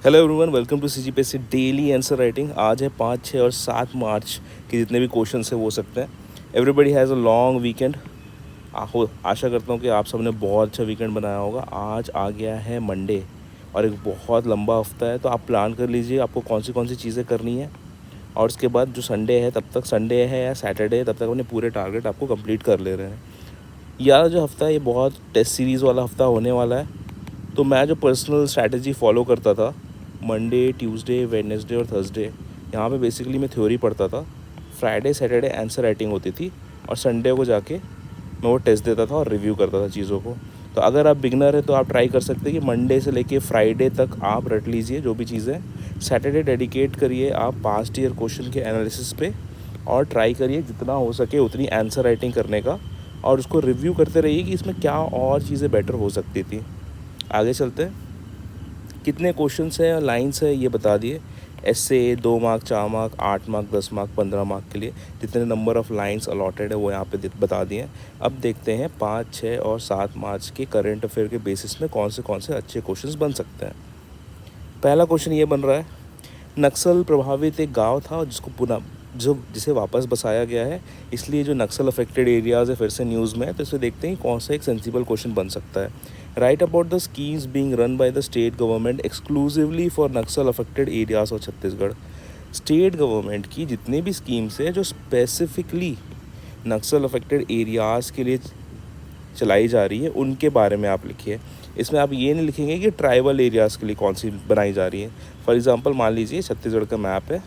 Hello everyone, welcome to CGPSC daily answer writing. आज है 5, 6 और 7 मार्च के जितने भी क्वेश्चन है वो हो सकते हैं। Everybody has a long weekend. आशा करता हूँ कि आप सबने बहुत अच्छा वीकेंड बनाया होगा। आज आ गया है मंडे और एक बहुत लंबा हफ्ता है, तो आप प्लान कर लीजिए आपको कौन सी चीज़ें करनी है। और उसके बाद जो संडे है, तब तक संडे है या सैटरडे है, तब तक अपने पूरे टारगेट आपको कंप्लीट कर ले रहे हैं। यार जो हफ्ता है ये बहुत टेस्ट सीरीज़ वाला हफ्ता होने वाला है। तो मैं जो पर्सनल स्ट्रैटेजी फॉलो करता था मंडे, ट्यूसडे, वेडनेसडे और थर्सडे, यहाँ पे बेसिकली मैं थ्योरी पढ़ता था। फ्राइडे सैटरडे आंसर राइटिंग होती थी और संडे को जाके मैं वो टेस्ट देता था और रिव्यू करता था चीज़ों को। तो अगर आप बिगनर है तो आप ट्राई कर सकते हैं कि मंडे से लेके फ्राइडे तक आप रट लीजिए जो भी चीज़ें। सैटरडे डेडिकेट करिए आप पास्ट ईयर क्वेश्चन के एनालिसिस पे और ट्राई करिए जितना हो सके उतनी आंसर राइटिंग करने का, और उसको रिव्यू करते रहिए कि इसमें क्या और चीज़ें बेटर हो सकती थी। आगे चलते हैं। कितने क्वेश्चंस हैं, लाइंस है, ये बता दिए। ऐसे 2 mark, 4 mark, 8 mark, 10 mark, 15 mark के लिए जितने नंबर ऑफ़ लाइंस अलॉटेड है वो यहाँ पे बता दिए हैं। अब देखते हैं 5, 6 और 7 मार्च के करंट अफेयर के बेसिस में कौन से अच्छे क्वेश्चंस बन सकते हैं। पहला क्वेश्चन ये बन रहा है, नक्सल प्रभावित एक गांव था जिसे वापस बसाया गया है, इसलिए जो नक्सल अफेक्टेड एरियाज़ है फिर से न्यूज़ में है। तो इसे देखते हैं कौन सा एक सेंसिबल क्वेश्चन बन सकता है। Right about the schemes being run by the state government exclusively for Naxal affected areas of Chhattisgarh. State government की जितनी भी स्कीम्स है जो स्पेसिफिकली नक्सल अफेक्टेड एरियाज़ के लिए चलाई जा रही है उनके बारे में आप लिखिए। इसमें आप ये नहीं लिखेंगे कि ट्राइबल एरियाज़ के लिए कौन सी बनाई जा रही है। फॉर एग्ज़ाम्पल मान लीजिए छत्तीसगढ़ का मैप है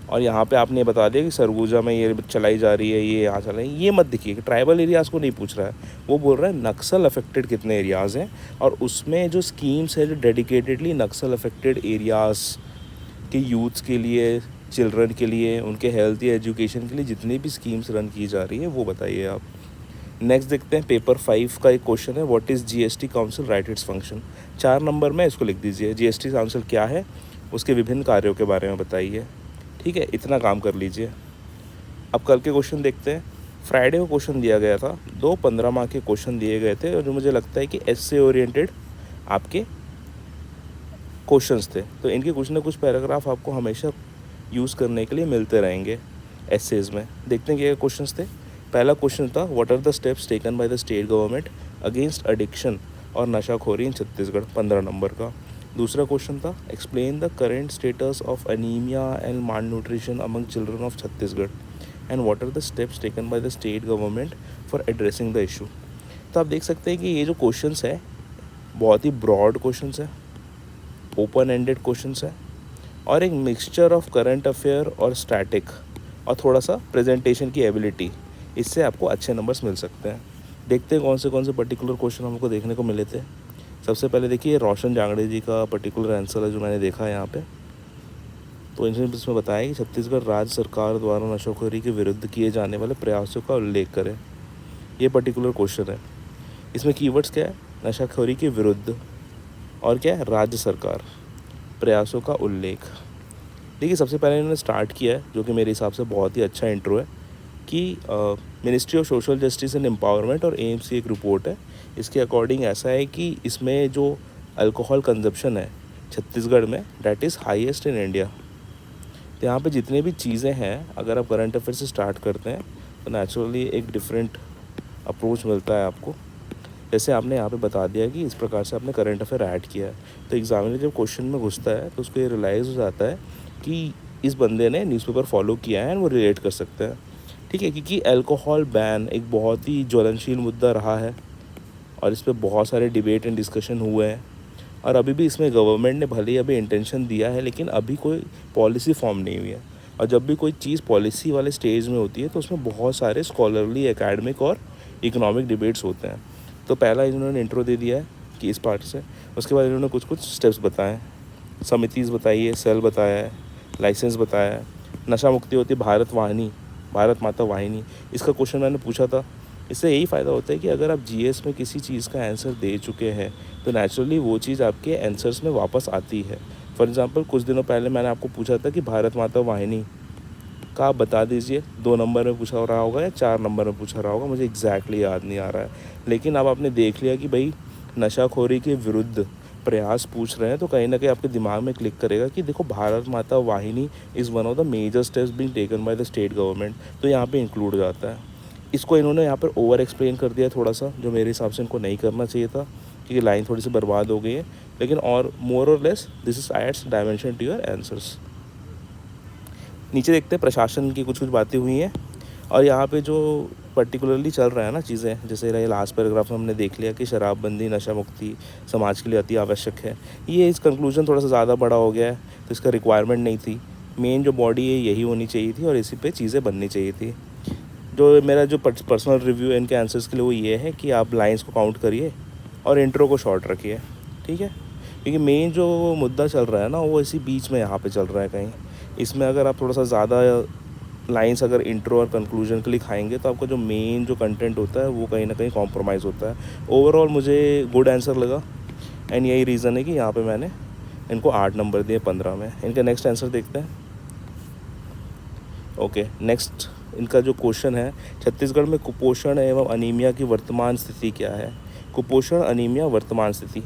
और यहाँ पे आपने बता दिया कि सरगुजा में ये चलाई जा रही है, ये यहाँ चल रही है, ये मत दिखिए कि ट्राइबल एरियाज़ को नहीं पूछ रहा है। वो बोल रहा है नक्सल अफेक्टेड कितने एरियाज़ हैं और उसमें जो स्कीम्स है जो डेडिकेटेडली नक्सल अफेक्टेड एरियाज़ के यूथ्स के लिए, चिल्ड्रन के लिए, उनके हेल्थ या एजुकेशन के लिए जितनी भी स्कीम्स रन की जा रही है वो बताइए आप। नेक्स्ट देखते हैं पेपर 5 का एक क्वेश्चन है, what is GST council, right its function. 4 number में इसको लिख दीजिए, जीएसटी काउंसिल क्या है, उसके विभिन्न कार्यों के बारे में बताइए। ठीक है, इतना काम कर लीजिए। अब कल के क्वेश्चन देखते हैं। फ्राइडे को क्वेश्चन दिया गया था, 2 15 मार्क के क्वेश्चन दिए गए थे और जो मुझे लगता है कि एससे ओरिएंटेड आपके क्वेश्चंस थे। तो इनके कुछ ना कुछ पैराग्राफ आपको हमेशा यूज़ करने के लिए मिलते रहेंगे एसेज में। देखते हैं क्या क्वेश्चंस थे। पहला क्वेश्चन था, what are the steps taken by the state government against addiction और नशाखोरी इन छत्तीसगढ़, 15 नंबर का। दूसरा क्वेश्चन था, explain the current status of anaemia and malnutrition among children of Chhattisgarh and what are the steps taken by the state government for addressing the issue. तो आप देख सकते हैं कि ये जो क्वेश्चंस है बहुत ही ब्रॉड क्वेश्चंस है, ओपन एंडेड क्वेश्चंस है और एक मिक्सचर ऑफ करंट अफेयर और स्टैटिक और थोड़ा सा प्रेजेंटेशन की एबिलिटी, इससे आपको अच्छे नंबर्स मिल सकते हैं। देखते हैं कौन से पर्टिकुलर क्वेश्चन हमको देखने को मिले थे। सबसे पहले देखिए रोशन जांगड़े जी का पर्टिकुलर आंसर है जो मैंने देखा है यहाँ पे। तो इसमें बताया कि छत्तीसगढ़ राज्य सरकार द्वारा नशाखोरी के विरुद्ध किए जाने वाले प्रयासों का उल्लेख करें। ये पर्टिकुलर क्वेश्चन है। इसमें कीवर्ड्स क्या है, नशाखोरी के विरुद्ध और क्या है, राज्य सरकार, प्रयासों का उल्लेख। देखिए सबसे पहले इन्होंने स्टार्ट किया है जो कि मेरे हिसाब से बहुत ही अच्छा इंट्रो है कि ministry of social justice and empowerment और एम्स की एक रिपोर्ट है। इसके अकॉर्डिंग ऐसा है कि इसमें जो अल्कोहल कंजप्शन है छत्तीसगढ़ में that is highest in India. तो यहाँ पे जितनी भी चीज़ें हैं अगर आप करंट अफेयर से स्टार्ट करते हैं तो नेचुरली एक डिफरेंट अप्रोच मिलता है आपको। जैसे आपने यहाँ पे बता दिया कि इस प्रकार से आपने करंट अफेयर ऐड किया है, तो एग्जामिनर जब क्वेश्चन में घुसता है तो उसको ये रियलाइज़ हो जाता है कि इस बंदे ने न्यूज़पेपर फॉलो किया है और वो रिलेट कर सकते हैं। ठीक है, क्योंकि अल्कोहल बैन एक बहुत ही ज्वलनशील मुद्दा रहा है और इस पर बहुत सारे डिबेट एंड डिस्कशन हुए हैं और अभी भी इसमें गवर्नमेंट ने भले ही अभी इंटेंशन दिया है लेकिन अभी कोई पॉलिसी फॉर्म नहीं हुई है। और जब भी कोई चीज़ पॉलिसी वाले स्टेज में होती है तो उसमें बहुत सारे स्कॉलरली, एकेडमिक और इकोनॉमिक डिबेट्स होते हैं। तो पहला इन्होंने इंट्रो दे दिया है कि इस पार्ट से, उसके बाद इन्होंने कुछ स्टेप्स बताए, समितिज़ बताई है, सेल बताया है, लाइसेंस बताया है, नशा मुक्ति होती है भारत माता वाहिनी। इसका क्वेश्चन मैंने पूछा था। इससे यही फ़ायदा होता है कि अगर आप जीएस में किसी चीज़ का आंसर दे चुके हैं तो नेचुरली वो चीज़ आपके आंसर्स में वापस आती है। फॉर एग्ज़ाम्पल कुछ दिनों पहले मैंने आपको पूछा था कि भारत माता वाहिनी का आप बता दीजिए, 2 नंबर में पूछा रहा होगा या 4 नंबर में पूछा रहा होगा, मुझे एग्जैक्टली याद नहीं आ रहा है। लेकिन अब आपने देख लिया कि भाई नशाखोरी के विरुद्ध प्रयास पूछ रहे हैं तो कहीं ना कहीं आपके दिमाग में क्लिक करेगा कि देखो Bharat Mata Vahini is one of the major steps being taken by the state government, तो यहाँ पे इंक्लूड हो जाता है। इसको इन्होंने यहाँ पर ओवर एक्सप्लेन कर दिया थोड़ा सा, जो मेरे हिसाब से इनको नहीं करना चाहिए था, क्योंकि लाइन थोड़ी सी बर्बाद हो गई है। लेकिन और more or less this is adds dimension to your answers. नीचे देखते हैं प्रशासन की कुछ कुछ बातें हुई हैं, और यहाँ पे जो पर्टिकुलरली चल रहा है ना चीज़ें, जैसे रहे लास्ट पैराग्राफ में हमने देख लिया कि शराबबंदी नशा मुक्ति समाज के लिए अति आवश्यक है। ये इस कंक्लूजन थोड़ा सा ज़्यादा बड़ा हो गया है, तो इसका रिक्वायरमेंट नहीं थी। मेन जो बॉडी है यही होनी चाहिए थी और इसी पे चीज़ें बननी चाहिए थी। जो मेरा जो पर्सनल रिव्यू है इनके आंसर्स के लिए वो ये है कि आप लाइंस को काउंट करिए और इंट्रो को शॉर्ट रखिए, ठीक है। क्योंकि मेन जो मुद्दा चल रहा है ना वो इसी बीच में यहाँ पे चल रहा है कहीं। इसमें अगर आप थोड़ा सा ज़्यादा लाइंस अगर इंट्रो और कंक्लूजन के लिए खाएंगे तो आपका जो मेन जो कंटेंट होता है वो कहीं ना कहीं कॉम्प्रोमाइज़ होता है। ओवरऑल मुझे गुड आंसर लगा, एंड यही रीज़न है कि यहाँ पे मैंने इनको 8 नंबर दिए 15 में। इनका नेक्स्ट आंसर देखते हैं। ओके, नेक्स्ट इनका जो क्वेश्चन है, छत्तीसगढ़ में कुपोषण एवं अनीमिया की वर्तमान स्थिति क्या है। कुपोषण अनीमिया वर्तमान स्थिति,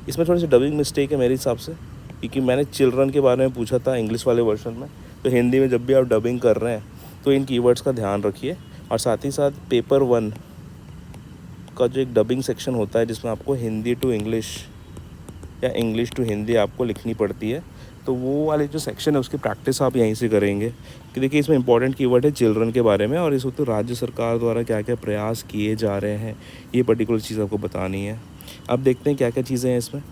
इसमें थोड़ी सी डबिंग मिस्टेक है मेरे हिसाब से, क्योंकि मैंने चिल्ड्रन के बारे में पूछा था इंग्लिश वाले वर्जन में। तो हिंदी में जब भी आप डबिंग कर रहे हैं तो इन कीवर्ड्स का ध्यान रखिए। और साथ ही साथ पेपर 1 का जो एक डबिंग सेक्शन होता है जिसमें आपको हिंदी टू इंग्लिश या इंग्लिश टू हिंदी आपको लिखनी पड़ती है, तो वो वाले जो सेक्शन है उसकी प्रैक्टिस आप यहीं से करेंगे। कि देखिए इसमें इंपॉर्टेंट कीवर्ड है चिल्ड्रन के बारे में, और इस वक्त राज्य सरकार द्वारा क्या क्या प्रयास किए जा रहे हैं ये पर्टिकुलर चीज़ आपको बतानी है। अब देखते हैं क्या क्या चीज़ें हैं इसमें।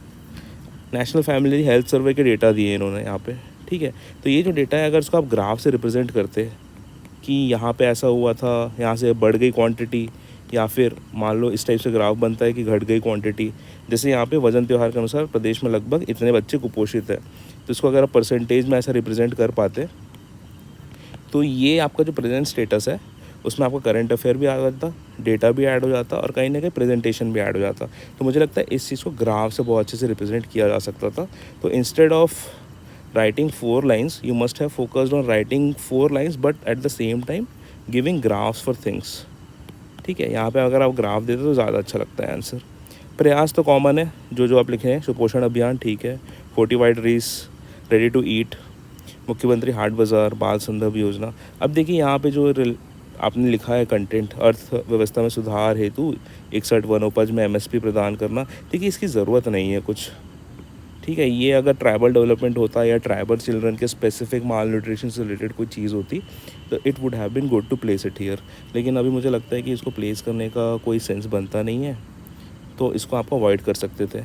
नेशनल फैमिली हेल्थ सर्वे के डेटा दिए इन्होंने यहाँ पे, ठीक है। तो ये जो डेटा है अगर इसको आप ग्राफ से रिप्रेजेंट करते हैं कि यहाँ पे ऐसा हुआ था, यहाँ से बढ़ गई क्वांटिटी, या फिर मान लो इस टाइप से ग्राफ बनता है कि घट गई क्वांटिटी। जैसे यहाँ पे वजन त्योहार के अनुसार प्रदेश में लगभग इतने बच्चे कुपोषित है, तो इसको अगर आप परसेंटेज में ऐसा रिप्रेजेंट कर पाते तो ये आपका जो प्रेजेंट स्टेटस है उसमें आपका करंट अफेयर भी आ जाता, डेटा भी ऐड हो जाता और कहीं ना कहीं प्रेजेंटेशन भी ऐड हो जाता। तो मुझे लगता है इस चीज़ को ग्राफ से बहुत अच्छे से रिप्रेजेंट किया जा सकता था। तो instead of writing 4 lines you must have focused on writing 4 lines but at the same time giving graphs for things, ठीक है। यहाँ पे अगर आप ग्राफ देते तो ज़्यादा अच्छा लगता है आंसर। प्रयास तो कॉमन है, जो आप लिखे हैं, सुपोषण अभियान ठीक है, fortified rice, ready to eat, Mukhyamantri Haat बाज़ार, बाल संदर्भ योजना। अब देखिए यहाँ पे जो आपने लिखा है कंटेंट, अर्थव्यवस्था में सुधार हेतु 61 वनोपज में MSP प्रदान करना, देखिए इसकी ज़रूरत नहीं है कुछ, ठीक है। ये अगर ट्राइबल डेवलपमेंट होता या ट्राइबल चिल्ड्रन के स्पेसिफिक माल न्यूट्रिशन से रिलेटेड कोई चीज़ होती तो it would have been good to place it here. लेकिन अभी मुझे लगता है कि इसको प्लेस करने का कोई सेंस बनता नहीं है, तो इसको आप अवॉइड कर सकते थे।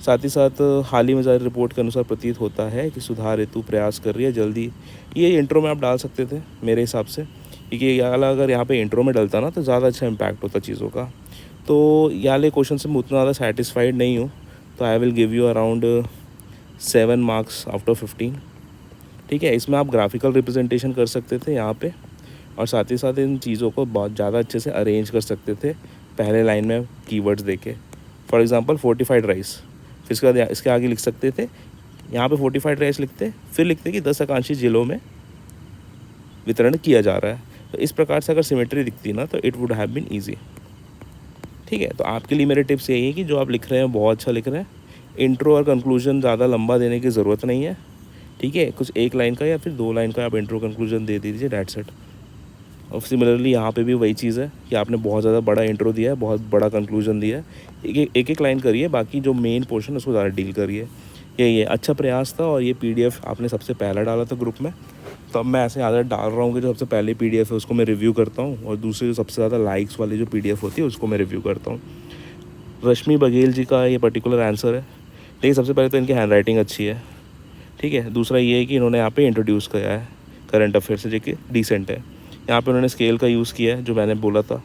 साथ ही साथ हाल ही में जारी रिपोर्ट के अनुसार प्रतीत होता है कि सुधार हेतु प्रयास कर रही है जल्दी, ये इंट्रो में आप डाल सकते थे मेरे हिसाब से, क्योंकि अगर यहाँ पे इंट्रो में डलता ना तो ज़्यादा अच्छा इम्पैक्ट होता चीज़ों का। तो ये वाले क्वेश्चन से मैं उतना ज़्यादा सेटिस्फाइड नहीं हूँ, तो I will give you around 7 marks out of 15, ठीक है। इसमें आप ग्राफिकल रिप्रेजेंटेशन कर सकते थे यहाँ पे, और साथ ही साथ इन चीज़ों को बहुत ज़्यादा अच्छे से अरेंज कर सकते थे पहले लाइन में कीवर्ड्स देके। फॉर एग्जांपल फोर्टिफाइड राइस, फिर इसके बाद इसके आगे लिख सकते थे, यहाँ पे फोर्टिफाइड राइस लिखते, फिर लिखते कि 10 आकांक्षी जिलों में वितरण किया जा रहा है। तो इस प्रकार से अगर सिमेट्री दिखती ना तो it would have been easy, ठीक है। तो आपके लिए मेरे टिप्स यही है कि जो आप लिख रहे हैं बहुत अच्छा लिख रहे हैं, इंट्रो और कंक्लूजन ज़्यादा लंबा देने की ज़रूरत नहीं है, ठीक है। कुछ 1 लाइन का या फिर 2 लाइन का आप इंट्रो कंक्लूजन दे दीजिए, डेट्स इट। और सिमिलरली यहाँ पे भी वही चीज़ है कि आपने बहुत ज़्यादा बड़ा इंट्रो दिया है, बहुत बड़ा कंक्लूजन दिया है, एक लाइन करिए, बाकी जो मेन पोर्शन है उसको ज़्यादा डील करिए। यही है, अच्छा प्रयास था। और ये PDF आपने सबसे पहला डाला था ग्रुप में, तो अब मैं ऐसे आदत डाल रहा हूँ कि जो सबसे पहले PDF है उसको मैं रिव्यू करता हूँ, और दूसरी जो सबसे ज़्यादा लाइक्स वाली जो PDF होती है उसको मैं रिव्यू करता हूँ। रश्मि बघेल जी का ये पर्टिकुलर आंसर है, लेकिन सबसे पहले तो इनकी हैंड राइटिंग अच्छी है, ठीक है। दूसरा ये है कि इन्होंने यहाँ पे इंट्रोड्यूस किया है करंट अफेयर से, जो कि डिसेंट है। यहाँ पे उन्होंने स्केल का यूज़ किया है जो मैंने बोला था,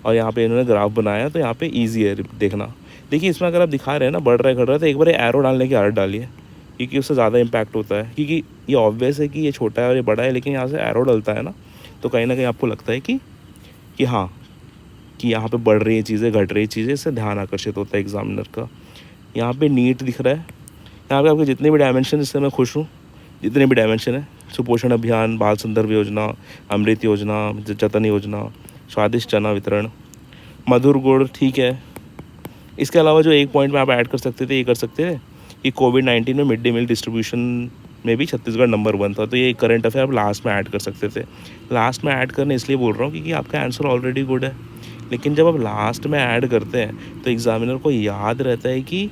और यहाँ पे इन्होंने ग्राफ बनाया, तो यहाँ पे ईजी है देखना। देखिए इसमें अगर आप दिखा रहे हैं ना बढ़ रहा है घट रहा है, तो एक बार एरो डालने की आदत डालिए, क्योंकि उससे ज़्यादा इम्पैक्ट होता है। क्योंकि ये ऑब्वियस है कि ये छोटा है और ये बड़ा है, लेकिन यहाँ से एरो डलता है ना, तो कहीं ना कहीं आपको लगता है कि हाँ, कि यहाँ पे बढ़ रही है चीज़ें, घट रही चीज़ें, इससे ध्यान आकर्षित होता है एग्जामिनर का। यहाँ पे नीट दिख रहा है, यहाँ पे आपके जितने भी डायमेंशन, इससे मैं खुश हूँ, जितने भी डायमेंशन है, सुपोषण अभियान, बाल संदर्भ योजना, अमृत योजना, जतन योजना, स्वादिष्ट चना वितरण, मधुर गुड़ ठीक है, इसके अलावा जो एक पॉइंट में आप ऐड कर सकते थे, ये कर सकते थे कि कोविड-19 में मिड डे मील डिस्ट्रीब्यूशन में भी छत्तीसगढ़ नंबर 1 था। तो ये करंट अफेयर आप लास्ट में ऐड कर सकते थे। लास्ट में ऐड करने इसलिए बोल रहा हूँ क्योंकि आपका आंसर ऑलरेडी गुड है। लेकिन जब आप लास्ट में ऐड करते हैं तो एग्ज़ामिनर को याद रहता है कि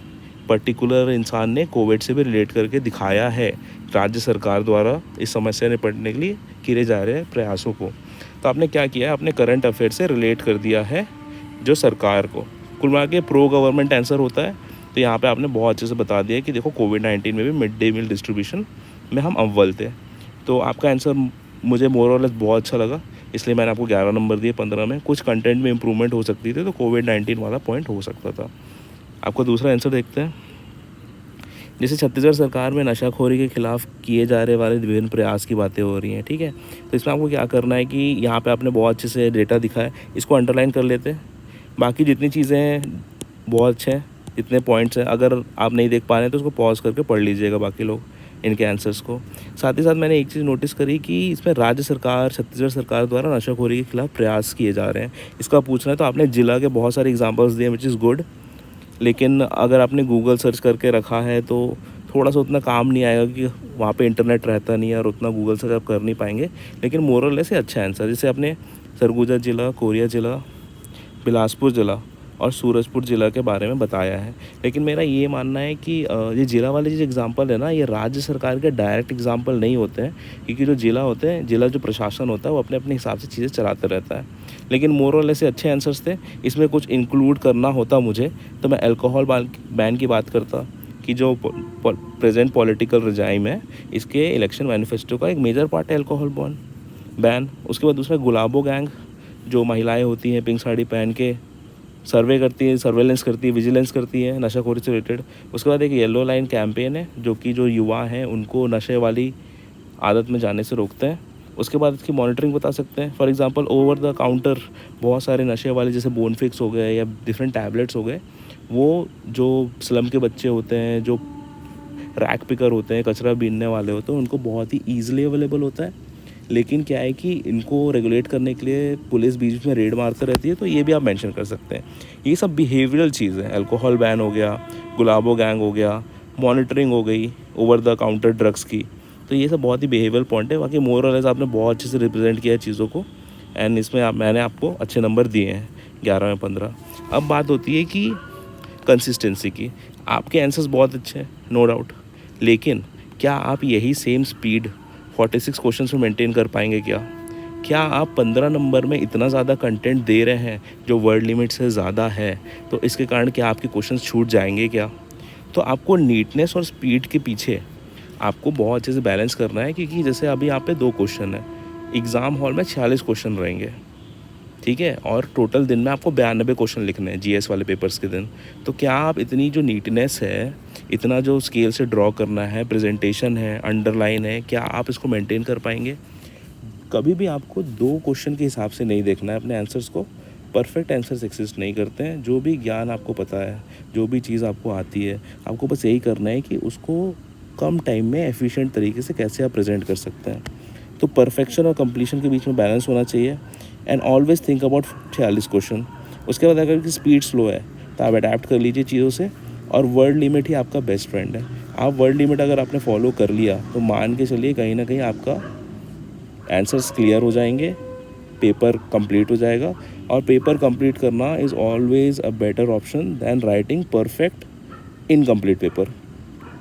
पर्टिकुलर इंसान ने कोविड से भी रिलेट करके दिखाया है राज्य सरकार द्वारा इस समस्या निपटने के लिए किए जा रहे प्रयासों को। तो आपने क्या किया है, आपने करंट अफेयर से रिलेट कर दिया है जो सरकार को। कुल मिला के प्रो गवर्नमेंट आंसर होता है। तो यहाँ पे आपने बहुत अच्छे से बता दिया कि देखो कोविड-19 में भी मिड डे मील डिस्ट्रीब्यूशन में हम अव्वल थे। तो आपका आंसर मुझे मोर और लेस बहुत अच्छा लगा, इसलिए मैंने आपको 11 नंबर दिए 15 में। कुछ कंटेंट में इम्प्रूवमेंट हो सकती थी तो कोविड-19 वाला पॉइंट हो सकता था। आपका दूसरा आंसर देखते हैं। जैसे छत्तीसगढ़ सरकार में नशाखोरी के खिलाफ किए जा रहे वाले विभिन्न प्रयास की बातें हो रही हैं, ठीक है। तो इसमें आपको क्या करना है कि यहाँ पे आपने बहुत अच्छे से डेटा दिखा है, इसको अंडरलाइन कर लेते हैं। बाकी जितनी चीज़ें हैं बहुत अच्छे हैं, जितने पॉइंट्स हैं अगर आप नहीं देख पा रहे हैं तो उसको पॉज करके पढ़ लीजिएगा बाकी लोग इनके आंसर्स को। साथ ही साथ मैंने एक चीज़ नोटिस करी कि इसमें राज्य सरकार, छत्तीसगढ़ सरकार द्वारा नशाखोरी के खिलाफ प्रयास किए जा रहे हैं। इसका पूछना है तो आपने जिला के बहुत सारे एग्जाम्पल्स दिए विच इज़ गुड, लेकिन अगर आपने गूगल सर्च करके रखा है तो थोड़ा सा उतना काम नहीं आएगा कि वहाँ पे इंटरनेट रहता नहीं है और उतना गूगल सर्च आप कर नहीं पाएंगे। लेकिन मोरल से अच्छा आंसर, जैसे आपने सरगुजा जिला, कोरिया जिला, बिलासपुर जिला और सूरजपुर ज़िला के बारे में बताया है। लेकिन मेरा ये मानना है कि ये ज़िला वाले जो एग्ज़ाम्पल है ना, ये राज्य सरकार के डायरेक्ट एग्ज़ाम्पल नहीं होते हैं, क्योंकि जो ज़िला होते हैं, ज़िला जो प्रशासन होता है वो अपने अपने हिसाब से चीज़ें चलाते रहता है। लेकिन मोरल ऐसे अच्छे आंसर्स थे। इसमें कुछ इंक्लूड करना होता मुझे तो मैं अल्कोहल बैन की बात करता कि जो प्रेजेंट पॉलिटिकल रिजाइम है इसके इलेक्शन मैनिफेस्टो का एक मेजर पार्ट है अल्कोहल बैन। उसके बाद दूसरा गुलाबो गैंग, जो महिलाएं होती हैं पिंक साड़ी पहन के सर्वे करती है, सर्वेलेंस करती है, विजिलेंस करती है नशाखोरी से रिलेटेड। उसके बाद एक येलो लाइन कैंपेन है जो कि जो युवा हैं उनको नशे वाली आदत में जाने से रोकते हैं। उसके बाद इसकी मॉनिटरिंग बता सकते हैं। For example over the counter बहुत सारे नशे वाले जैसे बोनफिक्स हो गए या डिफरेंट टैबलेट्स हो गए, वो जो स्लम के बच्चे होते हैं, जो रैक पिकर होते हैं, कचरा बीनने वाले होते हैं, उनको बहुत ही ईजिली अवेलेबल होता है। लेकिन क्या है कि इनको रेगुलेट करने के लिए पुलिस बीच में रेड मारते रहती है, तो ये भी आप मेंशन कर सकते हैं। ये सब बिहेवियरल चीज़ है। अल्कोहल बैन हो गया, गुलाबो गैंग हो गया, मॉनिटरिंग हो गई ओवर द काउंटर ड्रग्स की, तो ये सब बहुत ही बिहेवियरल पॉइंट है। बाकी मोरलेस आपने बहुत अच्छे से रिप्रेजेंट किया है चीज़ों को, एंड इसमें मैंने आपको अच्छे नंबर दिए हैं 11 में 15। अब बात होती है कि कंसिस्टेंसी की। आपके आंसर्स बहुत अच्छे हैं, नो डाउट, लेकिन क्या आप यही सेम स्पीड 46 क्वेश्चंस में मेंटेन कर पाएंगे क्या आप 15 नंबर में इतना ज़्यादा कंटेंट दे रहे हैं जो वर्ड लिमिट से ज़्यादा है, तो इसके कारण क्या आपके क्वेश्चंस छूट जाएंगे क्या? तो आपको नीटनेस और स्पीड के पीछे आपको बहुत अच्छे से बैलेंस करना है, क्योंकि जैसे अभी यहाँ पे 2 क्वेश्चन है, एग्ज़ाम हॉल में 46 क्वेश्चन रहेंगे, ठीक है, और टोटल दिन में आपको 92 क्वेश्चन लिखने हैं जीएस वाले पेपर्स के दिन। तो क्या आप इतनी जो नीटनेस है, इतना जो स्केल से ड्रॉ करना है, प्रेजेंटेशन है, अंडरलाइन है, क्या आप इसको मेंटेन कर पाएंगे? कभी भी आपको 2 क्वेश्चन के हिसाब से नहीं देखना है अपने आंसर्स को। परफेक्ट आंसर्स एक्सिस्ट नहीं करते हैं। जो भी ज्ञान आपको पता है, जो भी चीज़ आपको आती है, आपको बस यही करना है कि उसको कम टाइम में एफिशिएंट तरीके से कैसे आप प्रेजेंट कर सकते हैं। तो परफेक्शन और कंप्लीशन के बीच में बैलेंस होना चाहिए, and always think about 46 question. उसके बाद अगर स्पीड स्लो है तो आप अडेप्ट कर लीजिए चीज़ों से, और वर्ड लिमिट ही आपका बेस्ट फ्रेंड है। आप वर्ड लिमिट अगर आपने फॉलो कर लिया तो मान के चलिए कहीं ना कहीं आपका आंसर्स क्लियर हो जाएंगे, पेपर कंप्लीट हो जाएगा। और पेपर कंप्लीट करना is always a better option then writing perfect incomplete paper,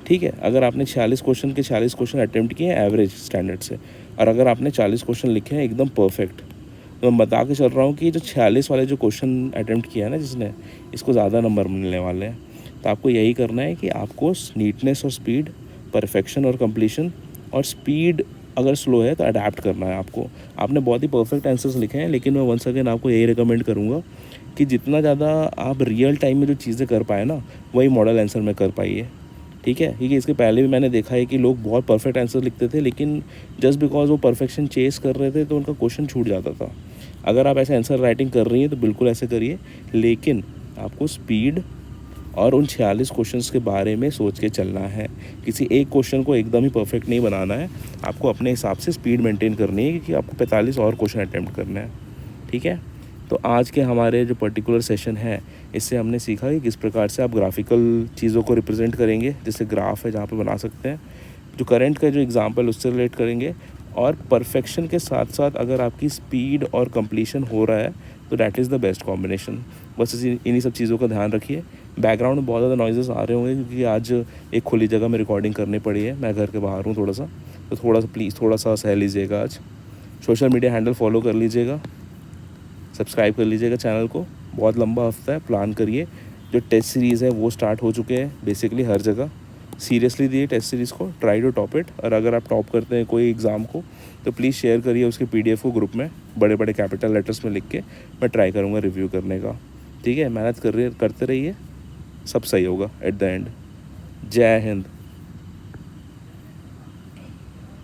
ठीक है। अगर आपने 46 क्वेश्चन के 46 क्वेश्चन अटैम्प्ट किए हैं एवरेज स्टैंडर्ड से, और अगर आपने 40 क्वेश्चन लिखे हैं एकदम परफेक्ट, तो मैं बता के चल रहा हूँ कि जो 46 वाले जो क्वेश्चन अटैम्प्ट किया है ना जिसने, इसको ज़्यादा नंबर मिलने वाले हैं। तो आपको यही करना है कि आपको नीटनेस और स्पीड, परफेक्शन और कंप्लीशन, और स्पीड अगर स्लो है तो अडेप्ट करना है आपको। आपने बहुत ही परफेक्ट आंसर्स लिखे हैं, लेकिन मैं वंस अगेन आपको यही रिकमेंड करूँगा कि जितना ज़्यादा आप रियल टाइम में जो चीज़ें कर पाए ना, वही मॉडल आंसर में कर पाइए, ठीक है। क्योंकि इसके पहले भी मैंने देखा है कि लोग बहुत परफेक्ट आंसर लिखते थे, लेकिन जस्ट बिकॉज वो परफेक्शन चेस कर रहे थे तो उनका क्वेश्चन छूट जाता था। अगर आप ऐसे आंसर राइटिंग कर रही हैं तो बिल्कुल ऐसे करिए, लेकिन आपको स्पीड और उन 46 क्वेश्चंस के बारे में सोच के चलना है। किसी एक क्वेश्चन को एकदम ही परफेक्ट नहीं बनाना है, आपको अपने हिसाब से स्पीड मेंटेन करनी है, क्योंकि आपको 45 और क्वेश्चन अटैम्प्ट करना है, ठीक है। तो आज के हमारे जो पर्टिकुलर सेशन है इससे हमने सीखा कि किस प्रकार से आप ग्राफिकल चीज़ों को रिप्रेजेंट करेंगे, जैसे ग्राफ है जहाँ पे बना सकते हैं, जो करंट का जो एग्जांपल उससे रिलेट करेंगे, और परफेक्शन के साथ साथ अगर आपकी स्पीड और कंप्लीशन हो रहा है तो that is the best combination. बस इन्हीं सब चीज़ों का ध्यान रखिए। बैकग्राउंड में बहुत ज़्यादा नॉइज़ेस आ रहे होंगे क्योंकि आज एक खुली जगह में रिकॉर्डिंग करनी पड़ी है, मैं घर के बाहर हूँ थोड़ा सा, तो थोड़ा सा प्लीज़ थोड़ा सा सह लीजिएगा आज। सोशल मीडिया हैंडल फॉलो कर लीजिएगा, सब्सक्राइब कर लीजिएगा चैनल को। बहुत लंबा हफ्ता है, प्लान करिए। जो टेस्ट सीरीज़ है वो स्टार्ट हो चुके हैं बेसिकली हर जगह। सीरियसली दिए टेस्ट सीरीज़ को, ट्राई टू टॉप इट। और अगर आप टॉप करते हैं कोई एग्ज़ाम को तो प्लीज़ शेयर करिए उसके PDF को ग्रुप में, बड़े बड़े कैपिटल लेटर्स में लिख के। मैं ट्राई करूँगा रिव्यू करने का। ठीक है, मेहनत करते रहिए, सब सही होगा एट द एंड। जय हिंद।